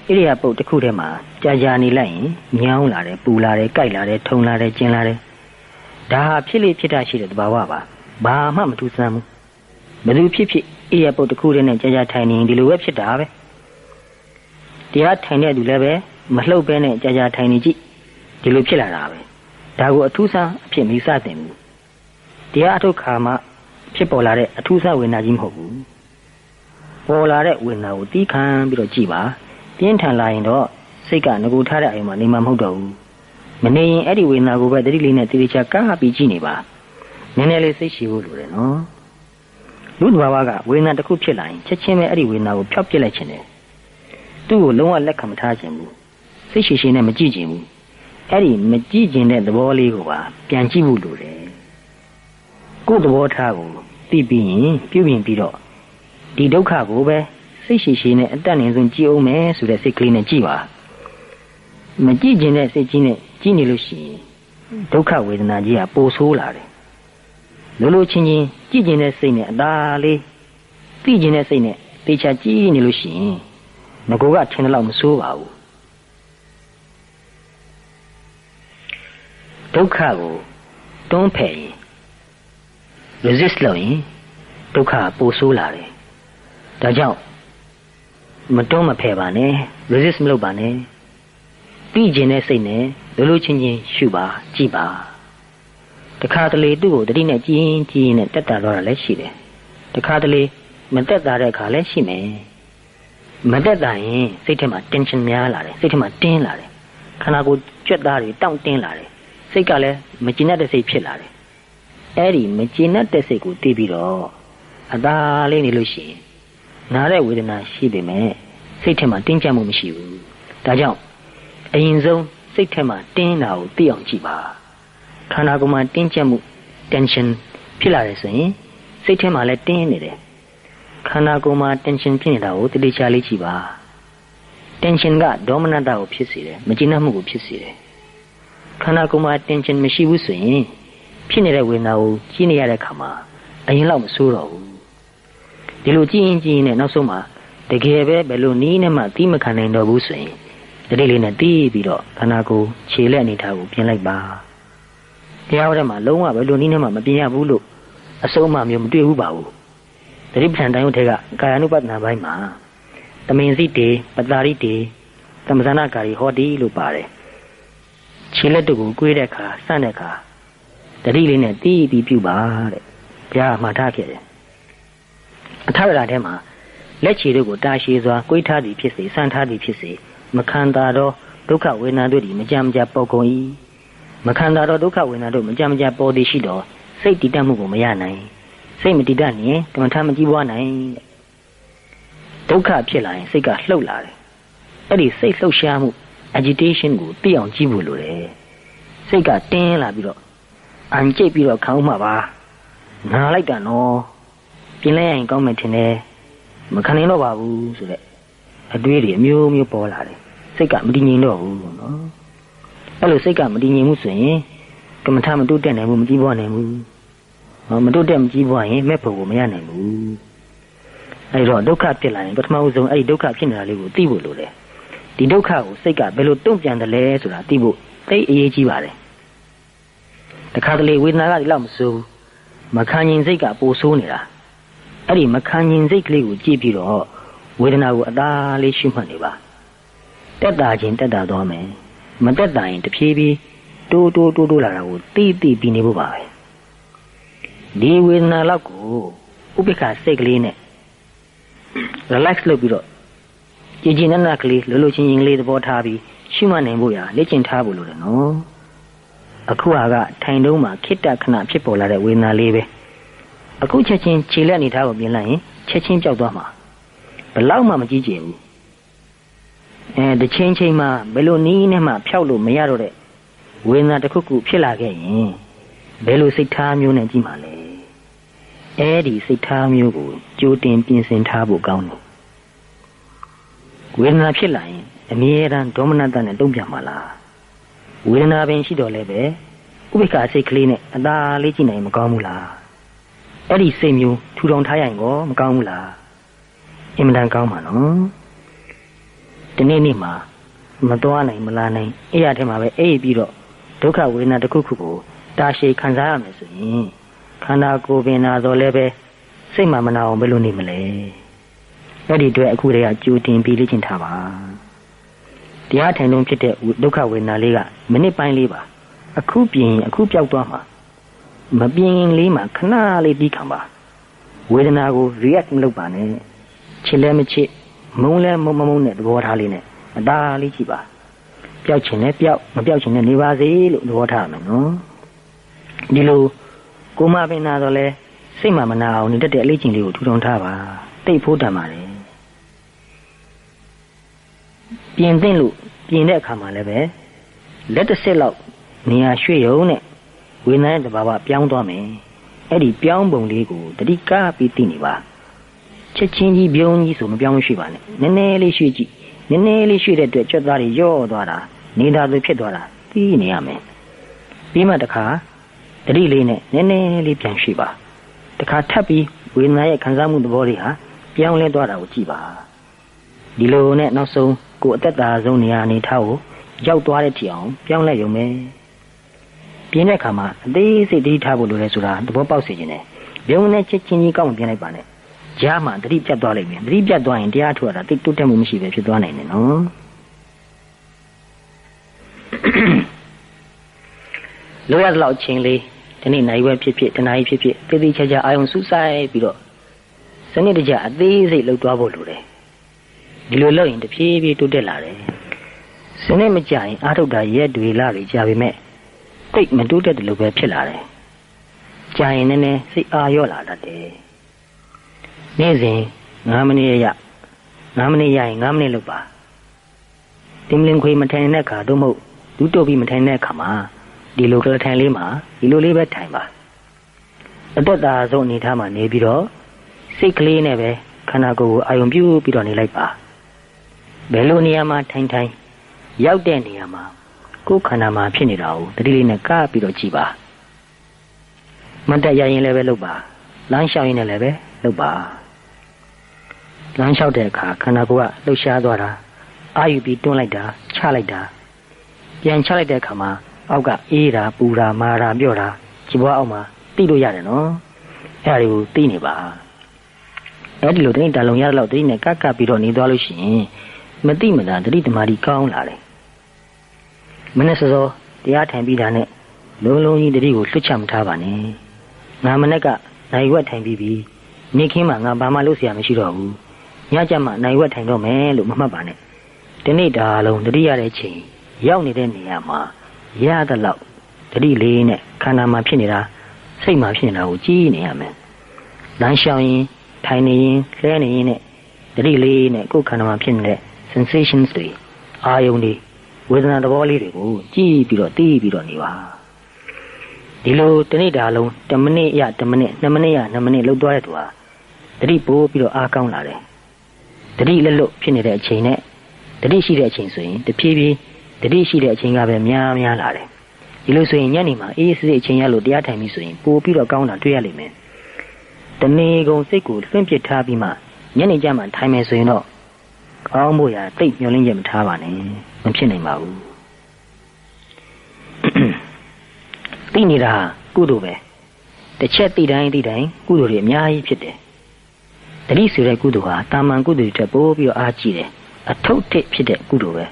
Iria boat the Kudema, Jajani Lane, Meow Lade, Pulade, Kailade, Tonlade, Jinlade. Da Pili Pitashi at Bawaba, Ba Mam to some. Madu Pipi, Iria boat the Kudan and Jaja Tiny in the website Dave. The art tiny do leve, Maslow Bene, Jaja Tiny G, the Lupilla Rave. Dago Atusa, Pimisa them. The art of Karma, Chipolare, Atusa when Najim Hobu. Polare when now decan below Jiba. The entire line or Sega Nagutara Imam Hodo. Many anyway now go by the Lina Tirichaka be Geneva. Nenele say she would no. Ludwaga, when at the Kuchi line, Chachime anyway now population. Do lower lecum tajim. Say she name a Jijim. Eddie Majijin at the volley over, Pianchi Woodure. Good water, Tibi, Pubin Pido. The Doka go by. Say she done in Geo Mass with a sick clean Jiva. Majijin say Gini Lucy. Doka with Nadia Posolare. Lulu Chini, Gijin Sine, Dali. Pijin Sine, Picha Gini Lucy. Nagoga Chenalum Suvau. Doka, don't pay. Resist lowing. Doka Posolare. Dajao. Matoma Pebane, resist Mlobane, Pijin Sine, the Luchin Shuba, Jiba. The Cartale do the dinner Jean and Teta Leshide. The Cartale, Mateta Caleshime. Mateta, Satima tension Mialare, Satima tin lare. Canago Jetari, down tin lare. Secale, Magina de Se Pilare. Eddie, Magina de Secu Tibiro. Adale Lucy. Nare within a shibime, Satima Tinjamu Mishu. Dajao. A inzo, Satima Tinao, Dion Jiba. Kanaguma Tinjamu, tension, Pilares, Satima let Tinide. Kanaguma tension Pinidao, the Chali Jiba. Tension got dominadao Pisire, Maginamu Pisire. Kanaguma tension Mishibu saying, Pinida will now, Giniara Kama, and you love Suro. The Lugin and Osoma, the Gave, Bellunina, Matimacan and Obusi, the Lilina D. Bido, Kanago, Chilenita, Pian Ba. The Aurama, Loma, Bellunina, Mabia Bulu, a Soma Mumduba. The Ripsan Diotega, Kayanubatna by Ma. The main city, Badariti, Tamzanakari, Hodi, Lupare. Chiletu, Guideka, Saneka. The Lilina D. Puba, Pia Matake. Taradema, let you go dashes or Guita di Pisi, Santa di Pisi, Macandado, Duca Winado di Majamja Pocoi, Macandado Duca Winado, Majamja Bodi Shido, say the Damu Mayana, say Medidani, Tamajiwana, Duca Pilai, say got slow lare. Eddie say so shamu, agitation go be on Jibulure. Say got 10 labiro, and Jepiro Kaumaba. Now like that no. Pinlay and government in there, Macanino Babu, so that a dreary mew polare. Sega Medino, no. Hello, Sega Medini Musse, come and time do den and woman Gibon and Madu dem Gibon, Maple Mayane. I wrote Doka Pilline, but Mauzo, I Doka Pinali with Tibulure. The Doka, Sega, Bello Tumpian the lay to that Tibu, they Agivare. The Catalay with Nagari Lamso, Macanin Zega Posonira. Eddie Macanin Zikli would keep you all with an hour Dali Shumaniva. That Dajin, that Dome, Madada in the PB, do la would deep binibubai. Di will not lago, Ubika Segline. Relax Lobiro. Jijinanakli, Luluchin laid the Botabi, Shuman and Buya, Legend Tabulu, no. Akuaga, Taindoma, Kita Kana people that will not leave. A good Chachin Chilani Tower be lying, Chachin Jaldoma. But Lauma Jijim. And the changing ma, Bellonina, Piolo, Mayaro, when not the cuckoo Pilage, Bello Sitam and Jimale. Eddie Sitam Yugo, Jotin Pins in Tabu Gown. When not Pilai, a mere and dominant and Dumbiamala. When not Benchido Lebe, Ubika say clean it, and da Legina Gamula. Eddie same you, 2 don't tie and go, Gamula. Imdan Gamano. ဒီနေ့မှာမသွားနိုင်မလာနိုင်အဲ့ရထဲမှာပဲအေးပြီးတော့ဒုက္ခဝေဒနာတစ်ခုခုကိုတာရှည်ခံစားရမယ်ဆိုရင်ခန္ဓာကိုယ်ပင်နာတော့လည်းပဲစိတ်မှမနာအောင်ဘယ်လိုနေမလဲအဲ့ဒီအတွက်အခုတည်းကကြိုတင်ပြီးလေ့ကျင့်ထားပါတရားထိုင်လုံးဖြစ်တဲ့ဒုက္ခဝေဒနာလေးကမိနစ်ပိုင်းလေးပါအခုပြင်အခုပျောက်သွားမှာမပြင်းလေးမှာခဏလေးပြီးခံပါဝေဒနာကို react မလုပ်ပါနဲ့ချစ်လဲမချစ်မုန်းလဲမုန်းနဲ့သဘောထားလေးနဲ့အသာလေးကြည့်ပါပျောက်ချင်လဲပျောက်မပျောက်ချင်လဲနေပါစေလို့သဘောထားရမယ်နော်ဒီလိုကိုမပင်နာတော့လဲစိတ်မှမနာအောင်နေတတ်တဲ့အလေးချိန်လေးကိုထူထောင်ထားပါတိတ်ဖို့တန်ပါလေပြင်သိမ့်လို့ပြင်တဲ့အခါမှာလည်းပဲလက်တစ်ဆက်လောက်နေရာရွှေ့ရုံနဲ့ဝေဒနာရဲ့တဘာဝပြောင်းသွားမယ်အဲ့ဒီပြောင်းပုံလေးကိုတတိကားပြီးသိနေပါချက်ချင်းကြီးပြုံးကြီးဆိုမပြောင်းမရှိပါနဲ့နည်းနည်းလေးရွှေ့ကြည့်နည်းနည်းလေးရွှေ့တဲ့အတွက်ကြွက်သားတွေရော့သွားတာနေတာတွေဖြစ်သွားတာသိနေရမယ်ပြီးမှတခါတတိလေးနဲ့နည်းနည်းလေးပြန်ရွှေ့ပါတခါထပ်ပြီးဝေဒနာရဲ့ခံစားမှုသဘောတွေဟာပြောင်းလဲသွားတာကိုကြည့်ပါဒီလိုနဲ့နောက်ဆုံးကိုယ်အသက်တာဆုံးနေရာအနေထားကိုရောက်သွားတဲ့ထိအောင်ပြောင်းလဲရုံပဲပြင်းတဲ့အခါမှာအသေးစိတ်တတိထားဖို့လိုလဲဆိုတာသဘောပေါက်စေခြင်းနဲ့ပြုံးနဲ့ချက်ချင်းကြီးကောက်မပြင်းလိုက်ပါနဲ့ကြားမှာတတိပြတ်သွားလိမ့်မယ်တတိပြတ်သွားရင်တရားထုတ်ရတာတိတ်တိုးတက်မှုမရှိပဲဖြစ်သွားနိုင်တယ်နော်လိုရတဲ့လောက်ချင်းလေးဒီနေ့နိုင်ဝဲဖြစ်ဖြစ်တနားကြီးဖြစ်ဖြစ်သေသေးချာချာအာယုံစူးစိုက်ပြီးတော့စနစ်တကျအသေးစိတ်လှုပ်သွားဖို့လိုတယ်ဒီလိုလုပ်ရင်တဖြည်းဖြည်းတိုးတက်လာတယ်စနစ်မကြရင်အားထုတ်တာရက်တွေလာတွေကြာပေမဲ့တိတ်မတိုးတက်တယ်လို့ပဲဖြစ်လာတယ်ကြာရင်လည်းစိတ်အားရော့လာတတ်တယ်နေ့စဉ်9မိနစ်ရ9မိနစ်ရရင်9မိနစ်လုပ်ပါတင်လင်းခွေမထိုင်တဲ့အခါသို့မဟုတ်ဒူးတုပ်ပြီးမထိုင်တဲ့အခါမှာဒီလိုကလထိုင်လေးမှာဒီလိုလေးပဲထိုင်ပါအသက်သာဆုံးအနေထားမှာနေပြီးတော့စိတ်ကလေးနဲ့ပဲခန္ဓာကိုယ်ကိုအာရုံပြုပြီးတော့နေလိုက်ပါဘယ်လိုနေရာမှာထိုင်ရောက်တဲ့နေရာမှာကိုယ်ခန္ဓာမှာဖြစ်နေတာကိုတတိလေးနဲ့ကပ်ပြီးတော့ကြည့်ပါမတ်တက်ရရင်လည်းပဲလုပ်ပါလမ်းလျှောက်ရင်လည်းပဲလုပ်ပါလမ်းလျှောက်တဲ့အခါခန္ဓာကိုယ်ကလှုပ်ရှားသွားတာအာယူပြီးတွန်းလိုက်တာချလိုက်တာပြန်ချလိုက်တဲ့အခါမှာအောက်ကအေးတာပူတာမာတာပြော့တာခြေပွားအောက်မှာသိလို့ရတယ်နော်အဲ့ဒါတွေကိုသိနေပါအဲ့ဒီလိုတတိတလုံးရတဲ့လောက်တတိနဲ့ကပ်ပြီးတော့နေသွားလို့ရှိရင်မသိမသာတတိတမာတိကောင်းလာတယ်မနေ့စောတရားထိုင်ပြီးတာနဲ့လုံးလုံးကြီးတတိကိုလွတ်ချမထားပါနဲ့ငါမနေ့ကနိုင်ဝက်ထိုင်ပြီးပြီနေခင်းမှာငါဘာမှလုပ်เสียမရှိတော့ဘူးညကျမှနိုင်ဝက်ထိုင်တော့မယ်လို့မမှတ်ပါနဲ့ဒီနေ့ဒါလုံးတတိရတဲ့ချိန်ရောက်နေတဲ့နေရာမှာရတဲ့လောက်တတိလေးနဲ့ခန္ဓာမှာဖြစ်နေတာစိတ်မှာဖြစ်နေတာကိုကြည့်နေရမယ်လမ်းလျှောက်ရင်ထိုင်နေရင်လဲနေရင်နဲ့တတိလေးနဲ့ကိုယ်ခန္ဓာမှာဖြစ်နေတဲ့ sensations တွေအာယုန်တွေဝေဒနာသဘောလေးတွေကိုကြည့်ပြီးတော့သိပြီးတော့နေပါဒီလိုတနေ့တာလုံး10မိနစ်ရ10မိနစ်2မိနစ်ရ2မိနစ်လောက်သွားတဲ့သူဟာတတိပိုးပြီးတော့အားကောင်းလာတယ်တတိလက်လွတ်ဖြစ်နေတဲ့အချိန်နဲ့တတိရှိတဲ့အချိန်ဆိုရင်တဖြည်းဖြည်းတတိရှိတဲ့အချိန်ကပဲများလာတယ်ဒီလိုဆိုရင်ညနေမှာအေးစစ်အချိန်ရလို့တရားထိုင်ပြီဆိုရင်ပိုပြီးတော့ကောင်းတာတွေ့ရလိမ့်မယ်တနေ့ကုန်စိတ်ကိုလွှင့်ပစ်ထားပြီးမှညနေကျမှထိုင်မယ်ဆိုရင်တော့ကောင်းဖို့ရတိတ်မျောလင်းချက်မထားပါနဲ့မဖြစ်နိုင်ပါဘူးသိနေတာကုသိုလ်ပဲတစ်ချက်သိတိုင်းကုသိုလ်တွေအများကြီးဖြစ်တယ်တတိဆိုတဲ့ကုသိုလ်ဟာတာမန်ကုသိုလ်တွေထက်ပိုပြီးတော့အားကြီးတယ်အထုပ်ထစ်ဖြစ်တဲ့ကုသိုလ်ပဲ